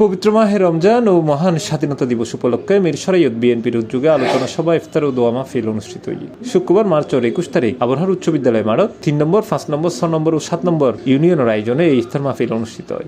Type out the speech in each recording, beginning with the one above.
পবিত্র মাহে রমজান ও মহান স্বাধীনতা দিবস উপলক্ষে মিরসরাইয়ত বিএনপির উদ্যোগে আলোচনা সভা, ইফতার ও দোয়া মাহফিল অনুষ্ঠিত হয়েছে। শুক্রবার মার্চ 21 তারিখ আবহার উচ্চ বিদ্যালয় মারত 3 নম্বর, 5 নম্বর, 6 নম্বর ও 7 নম্বর ইউনিয়নের আয়োজনে এই ইফতার মাহফিল অনুষ্ঠিত হয়।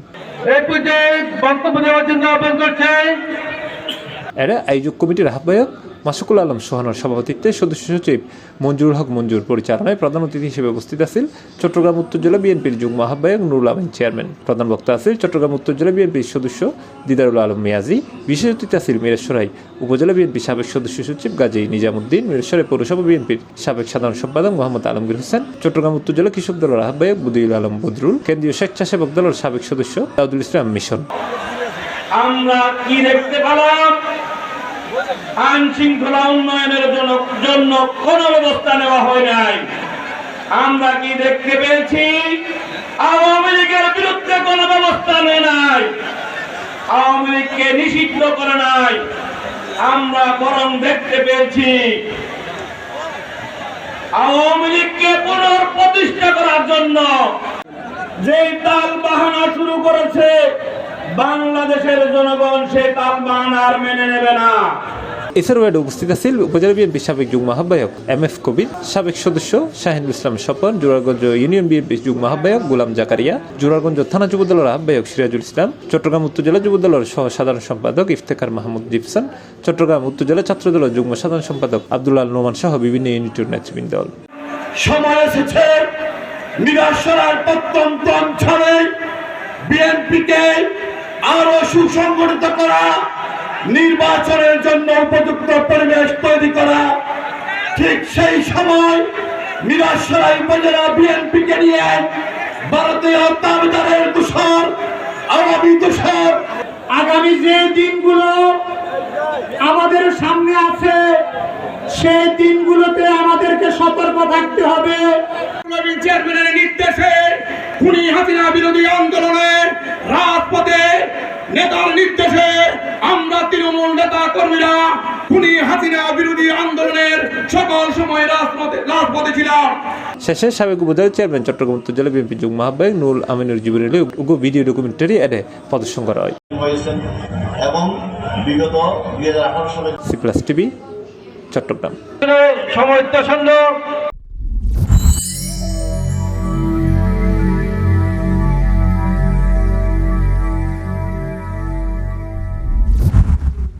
এরা আয়োজক কমিটির আহ্বায়ক মাসুকুল আলম সোহানের সভাপতিত্বে সদস্য সচিব মঞ্জুরুল হক মঞ্জুর পরিচালনায় প্রধান অতিথি হিসেবে উপস্থিত আছেন চট্টগ্রাম উত্তর জেলা বিএনপির যুগ্ম আহ্বায়ক নুরুল আমিন চেয়ারম্যান। প্রধান বক্তা আছেন চট্টগ্রাম উত্তর জেলা বিএনপির সদস্য দিদারুল আলম মিয়াজি। বিশেষ অতিথি আছেন মিরসরাই উপজেলা বিএনপির সাবেক সদস্য সচিব গাজী নিজামুদ্দিন, মিরসরাই পৌরসভা বিএনপির সাবেক সাধারণ সম্পাদক মোহাম্মদ আলমগীর হোসেন, চট্টগ্রাম উত্তর জেলা কৃষক দলের আহ্বায়ক বুদিউল আলম বদরুল, কেন্দ্রীয় স্বেচ্ছাসেবক দলের সাবেক সদস্য দাউদুল ইসলাম মিশন। আমরা কি দেখতে পেলাম? আইন শৃঙ্খলা উন্নয়নের জন্য কোন ব্যবস্থা নেওয়া হয় নাই। আমরা কি দেখতে পেয়েছি? আওয়ামী লীগের বিরুদ্ধে কোন ব্যবস্থা নেয় নাই, আওয়ামী লীগকে নিষিদ্ধ করে নাই। আমরা বরং দেখতে পেয়েছি আওয়ামী লীগকে পুনঃপ্রতিষ্ঠা করার জন্য যে তাল বাহানা শুরু করেছে বাংলাদেশের জনগণ, সে তাল বাহানা আর মেনে নেবে না। এছাড়াও উপস্থিত আছেন উপজেলা বিএনপির সাবেক যুগ্ম আহ্বায়ক MF কবির, সাবেক সদস্য শাহিনুল ইসলাম স্বপন, জোরারগঞ্জ ইউনিয়ন বিএনপির যুগ্ম আহ্বায়ক গোলাম জাকারিয়া, জোরারগঞ্জ থানা যুবদলের আহ্বায়ক সিরাজুল ইসলাম, চট্টগ্রাম উত্তর জেলা যুবদলের সহ সাধারণ সম্পাদক ইফতেখার মাহমুদ জিপসান, চট্টগ্রাম উত্তর জেলা ছাত্র দলের যুগ্ম সাধারণ সম্পাদক আব্দুল্লাহ নোমান সহ বিভিন্ন ইউনিটের নেতৃবৃন্দ। সময় এসেছে মিরসরাইয়ের প্রত্যন্ত অঞ্চলে বিএনপিকে আরো সুসংগঠিত করা, নির্বাচনের জন্য উপযুক্ত পরিবেশ তৈরি করা। ঠিক সেই সময় মিরসরাই উপজেলা বিএনপিকে নিয়ে ভারতীয় তাবেদারের দোসর, আওয়ামী দোসর, আগামী যে দিনগুলো আমাদের সামনে আছে সেই দিনগুলোতে আমাদেরকে সতর্ক থাকতে হবে। চেয়ারম্যানের নির্দেশে খুনি হাসিনা বিরোধী আন্দোলনের রাজপথে নেতার নির্দেশে আমরা তৃণমূল নেতা কর্মীরা খুনি হাসিনা বিরোধী আন্দোলনের সকল সময় রাজপথে ছিলাম। শেষে সাবেক উপজেলা চেয়ারম্যান চট্টগ্রাম উত্তর জেলা বিএনপি যুগ্ম আহ্বায়ক নুরুল আমিনের জীবনের ভিডিও ডকুমেন্টারি এডে প্রদর্শন করা হয়। এবং বিগত 2018 সালে C+ TV চট্টগ্রাম। সময়